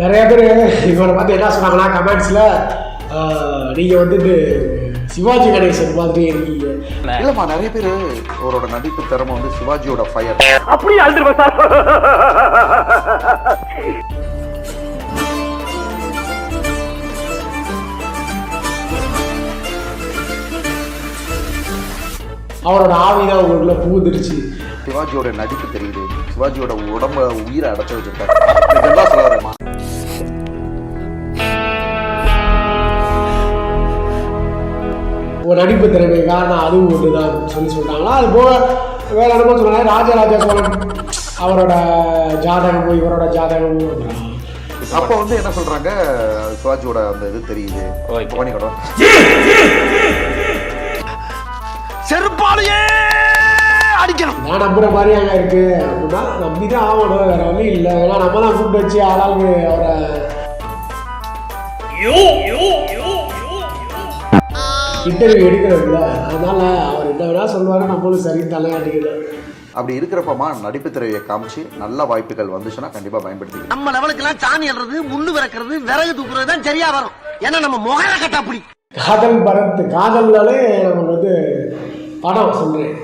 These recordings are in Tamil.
நிறைய பேர் இவரை பார்த்து என்ன சொன்னாங்கன்னா கமெண்ட்ஸில் நீங்கள் வந்துட்டு சிவாஜி கணேசன் மாதிரி இருக்கீங்க. இல்லைம்மா, நிறைய பேர் அவரோட நடிப்பு திறமை வந்து சிவாஜியோட ஃபயர் அப்படி அழுதுருவேன் சார். அவரோட ஆவிதான் உங்களுக்குள்ள பூந்துருச்சு. சிவாஜியோட நடிப்பு தெரியுது, சிவாஜியோட உடம்ப உயிரை அடைச்சு வச்சிருக்காரு. சொல்லுவாருமா, ஒரு நடிப்பு திறமை காரணம் அதுவும் ஒன்று தான் சொல்லிட்டாங்களா. அது போக வேற என்னமோ சொன்னாங்க, ராஜராஜ சோழன் அவரோட ஜாதகமும் இவரோட ஜாதகமும். அப்போ வந்து என்ன சொல்றாங்க, சிவாஜியோட அந்த இது தெரியுது. பண்ணிக்கணும் செருப்பாலையே அடிக்கணும். நான் நம்புற மாதிரி அங்கே இருக்கு அப்படின்னா நம்பிதான் ஆகணும், வேற வழி இல்லை. ஏன்னா நம்ம தான் கூப்பிட்டு வச்சு ஆளாளுக்கு அவரை இன்டர்வியூ எடுக்கிறதில்ல. அதனால அவர் என்ன வேணா சொல்லுவாரு, நம்மளும் சரி தலையாட்டிக்கலாம். அப்படி இருக்கிறப்பமா நடிப்பு திறமையை காமிச்சு நல்ல வாய்ப்புகள் வந்துச்சுன்னா கண்டிப்பா பயன்படுத்தி. நம்ம லெவலுக்குலாம் சாணி எழுறது, முள்ளு விறக்கிறது, விறகு தூக்குறது தான் சரியா வரும். ஏன்னா நம்ம முகர கட்ட அப்படி. காதல் பரத், காதல்னாலே நமக்கு வந்து படம் சொல்றேன்,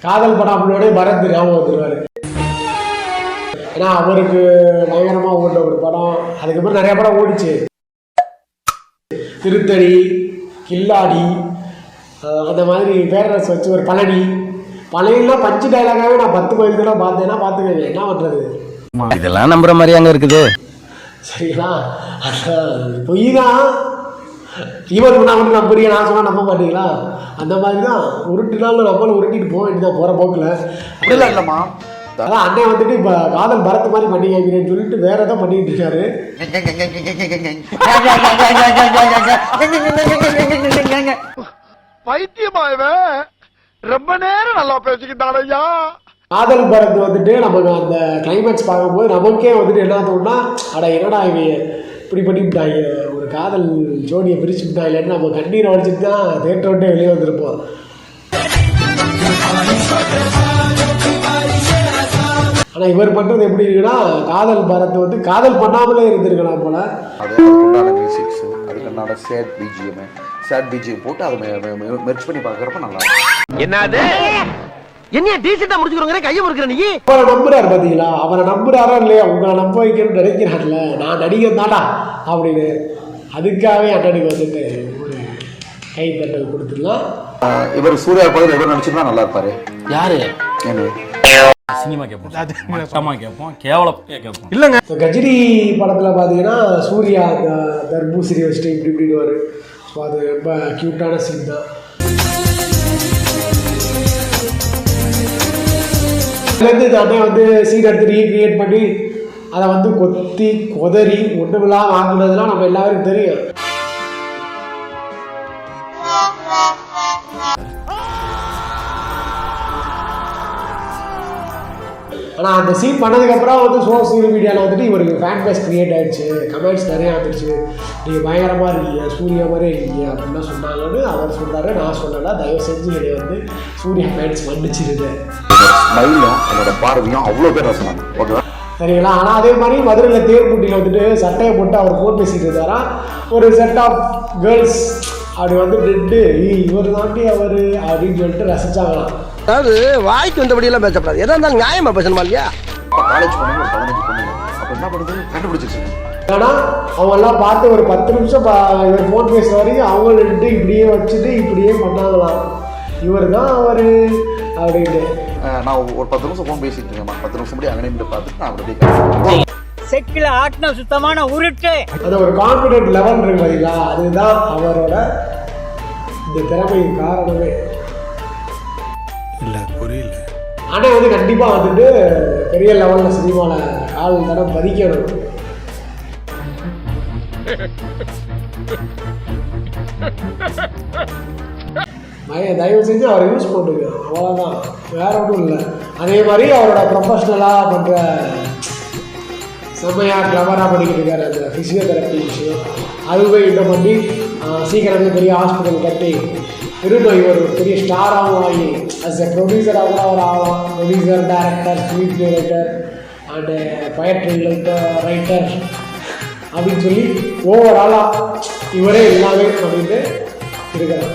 காதல் படம் அப்படின்னோடய பரத் ஞாபகம் வந்துருவாரு. ஏன்னா அவருக்கு பயங்கரமா ஓட்ட ஒரு படம், அதுக்கப்புறம் நிறைய படம் ஓடிச்சு. திருத்தணி, கில்லாடி, அந்த மாதிரி பேரரசு வச்சு ஒரு பழனி. பழனிலாம் பஞ்சு டைலாகாவே நான் 10 கோயில் தடவை பார்த்தேன்னா பார்த்துக்கங்க, என்ன பண்ணுறது. இதெல்லாம் நம்புற மாதிரி அங்கே இருக்குது. சரிங்களா, பொய் தான். இவர் நான் வந்து நம்புறீங்க, நான் சொன்னால் நம்ப மாட்டீங்களா? அந்த மாதிரி தான் உருட்டு நாள் நம்மளும் உருட்டிட்டு போக வேண்டியதான் போகிற போக்கில். அப்படிலாம் இல்லைம்மா, அதான் அண்ணன் வந்துட்டு இப்போ காதல் பரத் மாதிரி பண்ணி கேட்கிறேன்னு சொல்லிட்டு வேற எதாவது பண்ணிட்டு இருக்காரு. பைத்தியமாயவே ரொம்ப நேரம் நல்லா பேசிக்கிட்டான் ஐயா. காதல் பரத் வந்துட்டு நமக்கு அந்த கிளைமேக்ஸ் பார்க்கும்போது நமக்கே வந்துட்டு என்ன தோணுன்னா, அட என்னடா இவங்க இப்படி பண்ணிவிட்டாங்க, ஒரு காதல் ஜோடியை பிரிச்சு விட்டாங்கன்னு நம்ம கண்ணீரை வடிச்சுட்டு தான் தேட்டரை விட்டே வெளியே வந்திருப்போம். ஆனால் இவர் பண்ணுறது எப்படி இருக்குன்னா, காதல் பரத் வந்து காதல் பண்ணாமலே இருந்திருக்கலாம் போல. அதுக்குண்டான மியூசிக்ஸ், அதுக்குண்டான சேட் பிஜிஎம் போட்டு அதை மெர்ச் பண்ணி பார்க்குறப்ப நல்லா இருக்கும். என்னது என்ன டீசெண்டா முடிச்சுக்கிறோங்க, கையை முறுக்கிற நீ. அவரை நம்புறாரு பார்த்தீங்களா, அவரை நம்புறாரா இல்லையா, உங்களை நம்ப வைக்கணும்னு நினைக்கிறாருல, நான் நடிகர் தாண்டா அப்படின்னு. அதுக்காகவே அண்ணனுக்கு வந்துட்டு ஒரு கை தட்டல் கொடுத்துடலாம். இவர் சூர்யா படம் எவர் நடிச்சிருந்தா நல்லா இருப்பாரு. யாரு? என்ன சினிமா கேட்போம், கேவலம் கேட்போம். இல்லைங்க, கஜினி படத்தில் பார்த்தீங்கன்னா சூர்யா அந்த தர்பூசணி வச்சுட்டு இப்படி இப்படின்னு வரும். ஸோ அது ரொம்ப க்யூட்டான சீன் தான். அதுலேருந்து இந்த அண்ணன் வந்து சீன் எடுத்து ரீக்ரியேட் பண்ணி அதை வந்து கொத்தி கொதறி ஒன்றுமில்லாம் வாங்கினதுலாம் நம்ம எல்லாருக்கும் தெரியும். ஆனால் அந்த சீன் பண்ணதுக்கப்புறம் வந்து சோசியல் மீடியாவில் வந்துட்டு இவருக்கு ஃபேன் பேஸ் க்ரியேட் ஆகிடுச்சு, கமெண்ட்ஸ் நிறையா வந்துடுச்சு. நீங்கள் பயங்கரமாக இருக்கீங்க, சூர்யா மாதிரியே இருக்கீங்க அப்படின்லாம் சொன்னாங்கன்னு அவர் சொல்கிறாரு. நான் சொல்லலை, தயவு செஞ்சு என்னை வந்து சூர்யா ஃபேன்ஸ் மன்னிச்சிருது. ஸ்மைலும் என்னோட பார்வையும் அவ்வளோ பேர் ரசனாங்க. ஓகேவா, சரிங்களா. ஆனால் அதே மாதிரி மதுரையில் தேர்பூட்டியில் வந்துட்டு சட்டையை போட்டு அவர் ஃபோன் பேசிட்டு இருந்தாரா, ஒரு செட் ஆஃப் கேர்ள்ஸ் அப்படி வந்து ரெண்டு இவர் தாண்டி அவர் அப்படின்னு சொல்லிட்டு ரசிச்சாங்களாம். அதாவது வாய்க்கு வந்தபடியெல்லாம் பேசப்படாது, எதா இருந்தாலும் நியாயமா பேசணுமா இல்லையா? காலேஜ் பொண்ணுங்க ஒரு 15 பொண்ணுங்க அப்போ என்ன பண்ணுறது, கண்டுபிடிச்சிருச்சு. ஏன்னா அவங்கெல்லாம் பார்த்து ஒரு 10 நிமிஷம் இவர் ஃபோன் பேசுகிற வரைக்கும் அவங்க ரெண்டு இப்படியே வச்சுட்டு இப்படியே பண்ணாங்களாம். இவர் தான் அவர் அப்படின்னு. நான் ஒரு 10 நிமிஷம் ஃபோன் பேசிட்டு இருக்கேன், 10 நிமிஷம் முடி அங்கே நின்று பார்த்துட்டு நான் அப்படியே செக்கில ஆட்டின சுத்தமான உருட்டு. அது ஒரு கான்ஃபிடென்ட் லெவல் இருக்கு பார்த்தீங்களா, அதுதான் அவரோட இந்த திறமையின் காரணமே. இல்லை புரியல. ஆனால் வந்து கண்டிப்பாக வந்துட்டு பெரிய லெவலில் சினிமாவில் கால் தடம் பதிக்கணும். தயவு செஞ்சு அவரை யூஸ் பண்ணுங்க, அவ்வளோதான், வேற ஒன்றும் இல்லை. அதே மாதிரி அவரோட ப்ரொஃபஷ்னலாக பண்ணுற செம்மையாக கிளவராக பண்ணிக்கிட்டு இருக்காரு அந்த ஃபிசியோதெரப்பி விஷயம். அதுவே இன்னும் பண்ணி சீக்கிரமே பெரிய ஹாஸ்பிட்டல் கட்டி இருந்தோம். இவர் ஒரு பெரிய ஸ்டாராகவும் ஆகி அஸ் எ ப்ரொடியூசராக கூட அவர் ஆகலாம். Producer, director, screen director and poetry writer அப்படின்னு சொல்லி ஓவராலாக இவரே எல்லாமே அப்படின்ட்டு இருக்கிறார்.